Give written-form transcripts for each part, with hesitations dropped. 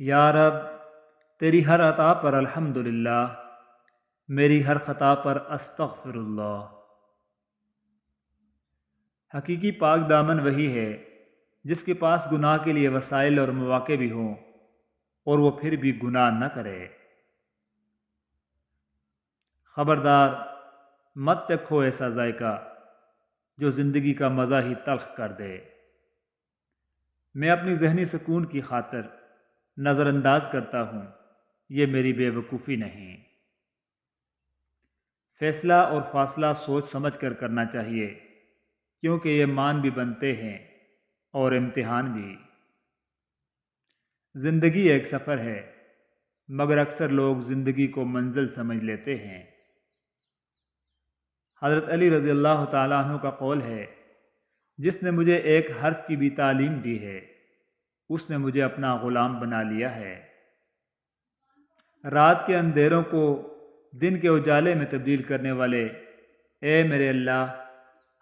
یا رب، تیری ہر عطا پر الحمدللہ، میری ہر خطا پر استغفر اللہ۔ حقیقی پاک دامن وہی ہے جس کے پاس گناہ کے لیے وسائل اور مواقع بھی ہوں اور وہ پھر بھی گناہ نہ کرے۔ خبردار، مت چکھو ایسا ذائقہ جو زندگی کا مزہ ہی تلخ کر دے۔ میں اپنی ذہنی سکون کی خاطر نظر انداز کرتا ہوں، یہ میری بے وقوفی نہیں۔ فیصلہ اور فاصلہ سوچ سمجھ کر کرنا چاہیے، کیونکہ یہ مان بھی بنتے ہیں اور امتحان بھی۔ زندگی ایک سفر ہے، مگر اکثر لوگ زندگی کو منزل سمجھ لیتے ہیں۔ حضرت علی رضی اللہ تعالیٰ عنہ کا قول ہے، جس نے مجھے ایک حرف کی بھی تعلیم دی ہے، اس نے مجھے اپنا غلام بنا لیا ہے۔ رات کے اندھیروں کو دن کے اجالے میں تبدیل کرنے والے، اے میرے اللہ،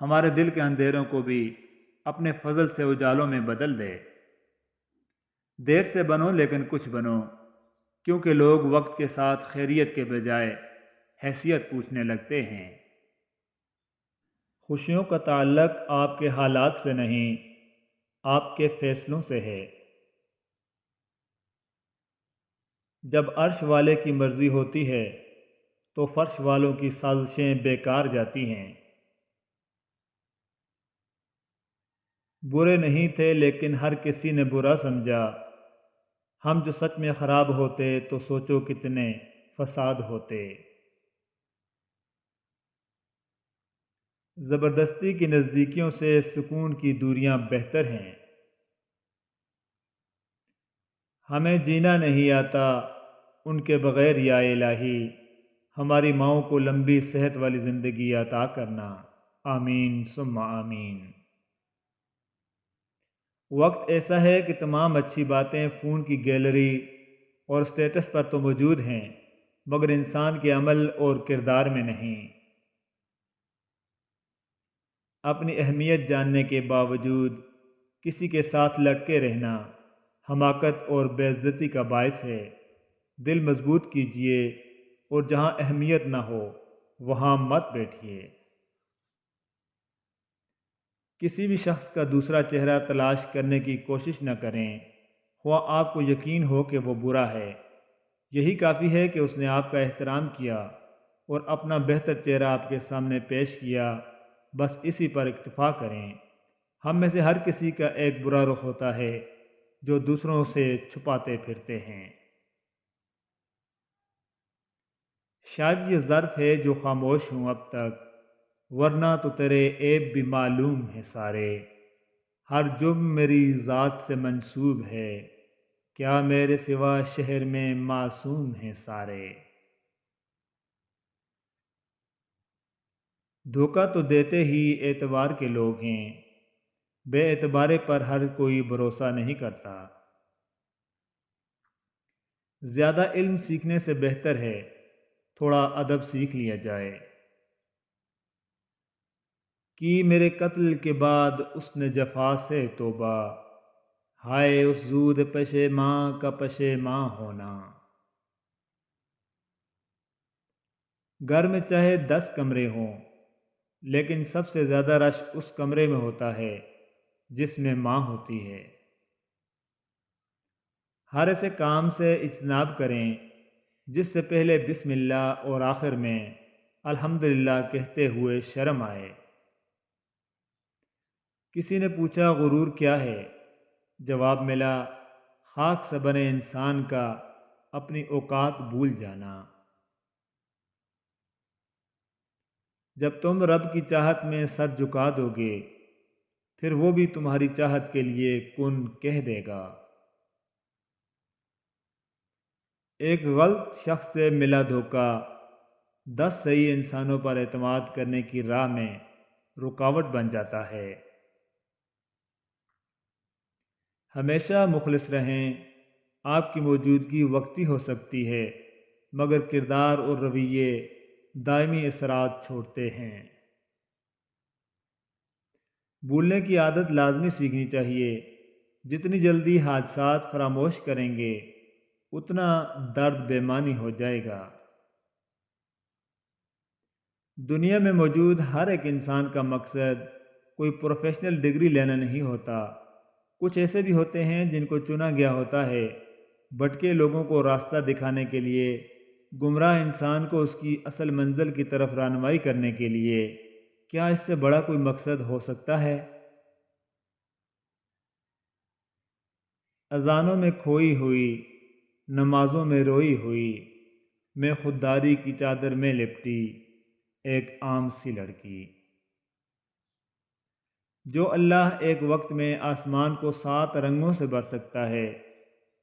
ہمارے دل کے اندھیروں کو بھی اپنے فضل سے اجالوں میں بدل دے۔ دیر سے بنو لیکن کچھ بنو، کیونکہ لوگ وقت کے ساتھ خیریت کے بجائے حیثیت پوچھنے لگتے ہیں۔ خوشیوں کا تعلق آپ کے حالات سے نہیں، آپ کے فیصلوں سے ہے۔ جب عرش والے کی مرضی ہوتی ہے تو فرش والوں کی سازشیں بیکار جاتی ہیں۔ برے نہیں تھے لیکن ہر کسی نے برا سمجھا، ہم جو سچ میں خراب ہوتے تو سوچو کتنے فساد ہوتے۔ زبردستی کی نزدیکیوں سے سکون کی دوریاں بہتر ہیں۔ ہمیں جینا نہیں آتا ان کے بغیر، یا الہی ہماری ماؤں کو لمبی صحت والی زندگی عطا کرنا، آمین ثم آمین۔ وقت ایسا ہے کہ تمام اچھی باتیں فون کی گیلری اور اسٹیٹس پر تو موجود ہیں، مگر انسان کے عمل اور کردار میں نہیں۔ اپنی اہمیت جاننے کے باوجود کسی کے ساتھ لٹکے رہنا حماقت اور بے عزتی کا باعث ہے۔ دل مضبوط کیجیے اور جہاں اہمیت نہ ہو وہاں مت بیٹھیے۔ کسی بھی شخص کا دوسرا چہرہ تلاش کرنے کی کوشش نہ کریں، خواہ آپ کو یقین ہو کہ وہ برا ہے۔ یہی کافی ہے کہ اس نے آپ کا احترام کیا اور اپنا بہتر چہرہ آپ کے سامنے پیش کیا، بس اسی پر اکتفا کریں۔ ہم میں سے ہر کسی کا ایک برا رخ ہوتا ہے جو دوسروں سے چھپاتے پھرتے ہیں۔ شاید یہ ظرف ہے جو خاموش ہوں اب تک، ورنہ تو تیرے عیب بھی معلوم ہیں سارے۔ ہر جرم میری ذات سے منسوب ہے، کیا میرے سوا شہر میں معصوم ہیں سارے۔ دھوکہ تو دیتے ہی اعتبار کے لوگ ہیں، بے اعتبارے پر ہر کوئی بھروسہ نہیں کرتا۔ زیادہ علم سیکھنے سے بہتر ہے تھوڑا ادب سیکھ لیا جائے۔ کی میرے قتل کے بعد اس نے جفا سے توبہ، ہائے اس زود پشیماں کا پشیماں ہونا۔ گھر میں چاہے 10 کمرے ہوں، لیکن سب سے زیادہ رش اس کمرے میں ہوتا ہے جس میں ماں ہوتی ہے۔ ہر ایسے کام سے اجتناب کریں جس سے پہلے بسم اللہ اور آخر میں الحمدللہ کہتے ہوئے شرم آئے۔ کسی نے پوچھا غرور کیا ہے؟ جواب ملا، خاک سے بنے انسان کا اپنی اوقات بھول جانا۔ جب تم رب کی چاہت میں سر جھکا دو گے، پھر وہ بھی تمہاری چاہت کے لیے کن کہہ دے گا۔ ایک غلط شخص سے ملا دھوکہ 10 صحیح انسانوں پر اعتماد کرنے کی راہ میں رکاوٹ بن جاتا ہے۔ ہمیشہ مخلص رہیں، آپ کی موجودگی وقتی ہو سکتی ہے، مگر کردار اور رویے دائمی اثرات چھوڑتے ہیں۔ بھولنے کی عادت لازمی سیکھنی چاہیے، جتنی جلدی حادثات فراموش کریں گے اتنا درد بےمانی ہو جائے گا۔ دنیا میں موجود ہر ایک انسان کا مقصد کوئی پروفیشنل ڈگری لینا نہیں ہوتا۔ کچھ ایسے بھی ہوتے ہیں جن کو چنا گیا ہوتا ہے بھٹکے لوگوں کو راستہ دکھانے کے لیے، گمراہ انسان کو اس کی اصل منزل کی طرف رہنمائی کرنے کے لیے۔ کیا اس سے بڑا کوئی مقصد ہو سکتا ہے؟ اذانوں میں کھوئی ہوئی، نمازوں میں روئی ہوئی، میں خودداری کی چادر میں لپٹی ایک عام سی لڑکی۔ جو اللہ ایک وقت میں آسمان کو 7 رنگوں سے بھر سکتا ہے،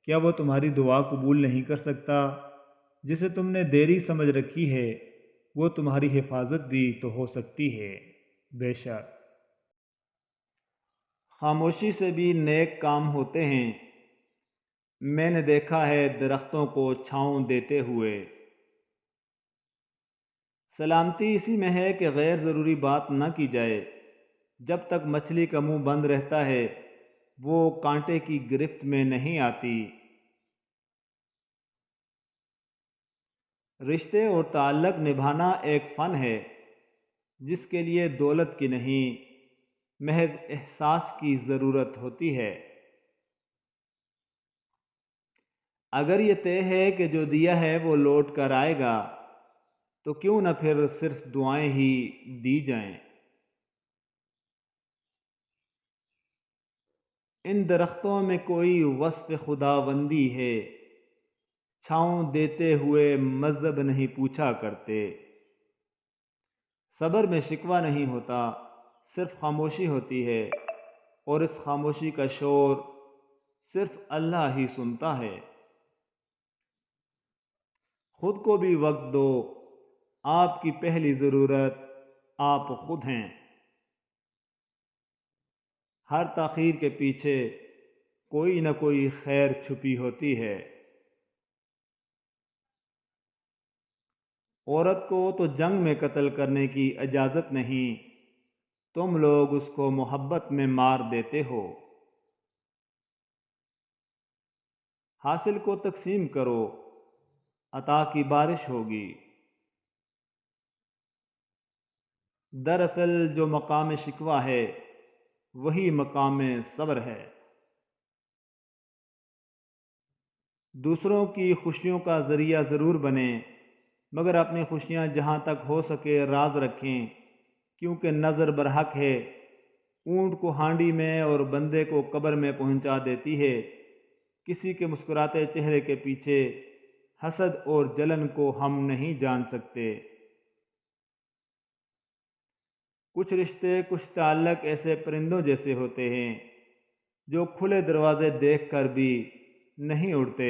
کیا وہ تمہاری دعا قبول نہیں کر سکتا؟ جسے تم نے دیری سمجھ رکھی ہے وہ تمہاری حفاظت بھی تو ہو سکتی ہے۔ بے شک خاموشی سے بھی نیک کام ہوتے ہیں۔ میں نے دیکھا ہے درختوں کو چھاؤں دیتے ہوئے۔ سلامتی اسی میں ہے کہ غیر ضروری بات نہ کی جائے۔ جب تک مچھلی کا منہ بند رہتا ہے وہ کانٹے کی گرفت میں نہیں آتی۔ رشتے اور تعلق نبھانا ایک فن ہے جس کے لیے دولت کی نہیں، محض احساس کی ضرورت ہوتی ہے۔ اگر یہ طے ہے کہ جو دیا ہے وہ لوٹ کر آئے گا تو کیوں نہ پھر صرف دعائیں ہی دی جائیں۔ ان درختوں میں کوئی وصف خداوندی ہے، چھاؤں دیتے ہوئے مذہب نہیں پوچھا کرتے۔ صبر میں شکوہ نہیں ہوتا، صرف خاموشی ہوتی ہے، اور اس خاموشی کا شور صرف اللہ ہی سنتا ہے۔ خود کو بھی وقت دو، آپ کی پہلی ضرورت آپ خود ہیں۔ ہر تاخیر کے پیچھے کوئی نہ کوئی خیر چھپی ہوتی ہے۔ عورت کو تو جنگ میں قتل کرنے کی اجازت نہیں، تم لوگ اس کو محبت میں مار دیتے ہو۔ حاصل کو تقسیم کرو، عطا کی بارش ہوگی۔ دراصل جو مقام شکوہ ہے وہی مقام صبر ہے۔ دوسروں کی خوشیوں کا ذریعہ ضرور بنیں، مگر اپنی خوشیاں جہاں تک ہو سکے راز رکھیں، کیونکہ نظر برحق ہے، اونٹ کو ہانڈی میں اور بندے کو قبر میں پہنچا دیتی ہے۔ کسی کے مسکراتے چہرے کے پیچھے حسد اور جلن کو ہم نہیں جان سکتے۔ کچھ رشتے، کچھ تعلق ایسے پرندوں جیسے ہوتے ہیں جو کھلے دروازے دیکھ کر بھی نہیں اڑتے۔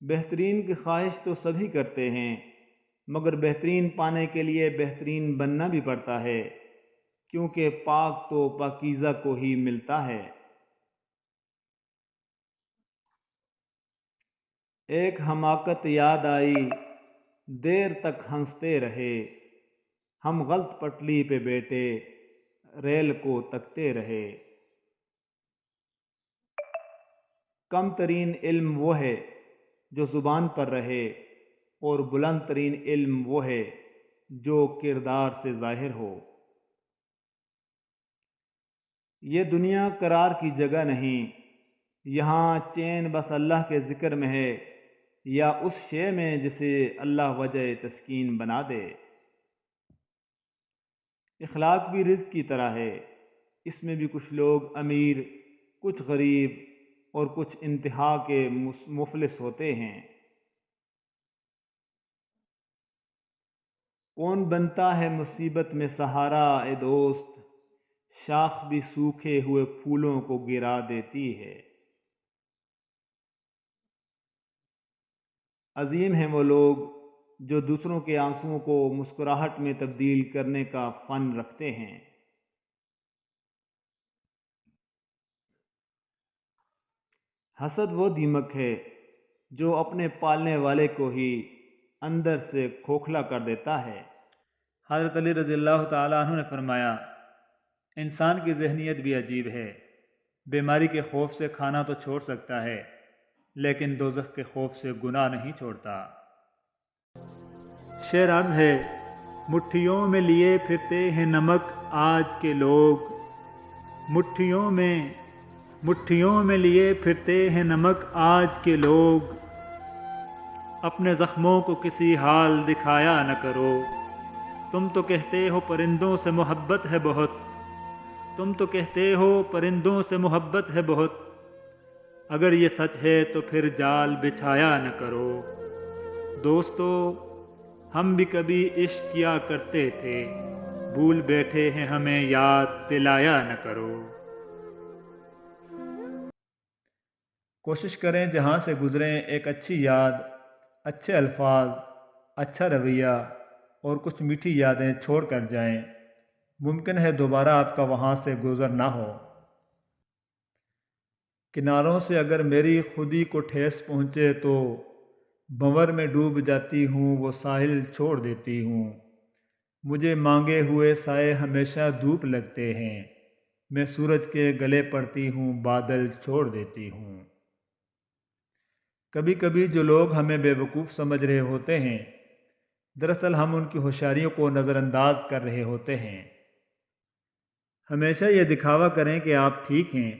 بہترین کی خواہش تو سبھی کرتے ہیں، مگر بہترین پانے کے لیے بہترین بننا بھی پڑتا ہے، کیونکہ پاک تو پاکیزہ کو ہی ملتا ہے۔ ایک حماقت یاد آئی، دیر تک ہنستے رہے، ہم غلط پٹلی پہ بیٹھے ریل کو تکتے رہے۔ کم ترین علم وہ ہے جو زبان پر رہے، اور بلند ترین علم وہ ہے جو کردار سے ظاہر ہو۔ یہ دنیا قرار کی جگہ نہیں، یہاں چین بس اللہ کے ذکر میں ہے، یا اس شے میں جسے اللہ وجہ تسکین بنا دے۔ اخلاق بھی رزق کی طرح ہے، اس میں بھی کچھ لوگ امیر، کچھ غریب اور کچھ انتہا کے مفلس ہوتے ہیں۔ کون بنتا ہے مصیبت میں سہارا اے دوست، شاخ بھی سوکھے ہوئے پھولوں کو گرا دیتی ہے۔ عظیم ہیں وہ لوگ جو دوسروں کے آنسوؤں کو مسکراہٹ میں تبدیل کرنے کا فن رکھتے ہیں۔ حسد وہ دیمک ہے جو اپنے پالنے والے کو ہی اندر سے کھوکھلا کر دیتا ہے۔ حضرت علی رضی اللہ تعالیٰ عنہ نے فرمایا، انسان کی ذہنیت بھی عجیب ہے، بیماری کے خوف سے کھانا تو چھوڑ سکتا ہے لیکن دوزخ کے خوف سے گناہ نہیں چھوڑتا۔ شعر عرض ہے، مٹھیوں میں لیے پھرتے ہیں نمک آج کے لوگ، مٹھیوں میں لیے پھرتے ہیں نمک آج کے لوگ، اپنے زخموں کو کسی حال دکھایا نہ کرو، تم تو کہتے ہو پرندوں سے محبت ہے بہت، تم تو کہتے ہو پرندوں سے محبت ہے بہت، اگر یہ سچ ہے تو پھر جال بچھایا نہ کرو، دوستو ہم بھی کبھی عشق کیا کرتے تھے، بھول بیٹھے ہیں ہمیں یاد دلایا نہ کرو۔ کوشش کریں جہاں سے گزریں ایک اچھی یاد، اچھے الفاظ، اچھا رویہ اور کچھ میٹھی یادیں چھوڑ کر جائیں، ممکن ہے دوبارہ آپ کا وہاں سے گزر نہ ہو۔ کناروں سے اگر میری خودی کو ٹھیس پہنچے تو بھنور میں ڈوب جاتی ہوں، وہ ساحل چھوڑ دیتی ہوں، مجھے مانگے ہوئے سائے ہمیشہ دھوپ لگتے ہیں، میں سورج کے گلے پڑتی ہوں، بادل چھوڑ دیتی ہوں۔ کبھی کبھی جو لوگ ہمیں بے وقوف سمجھ رہے ہوتے ہیں، دراصل ہم ان کی ہوشیاریوں کو نظر انداز کر رہے ہوتے ہیں۔ ہمیشہ یہ دکھاوا کریں کہ آپ ٹھیک ہیں،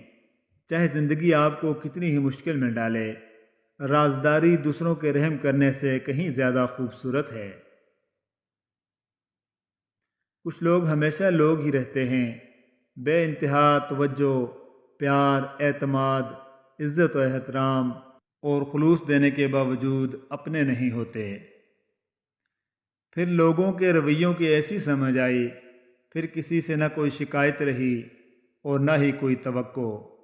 چاہے زندگی آپ کو کتنی ہی مشکل میں ڈالے، رازداری دوسروں کے رحم کرنے سے کہیں زیادہ خوبصورت ہے۔ کچھ لوگ ہمیشہ لوگ ہی رہتے ہیں، بے انتہا توجہ، پیار، اعتماد، عزت و احترام اور خلوص دینے کے باوجود اپنے نہیں ہوتے۔ پھر لوگوں کے رویوں کی ایسی سمجھ آئی، پھر کسی سے نہ کوئی شکایت رہی اور نہ ہی کوئی توقع۔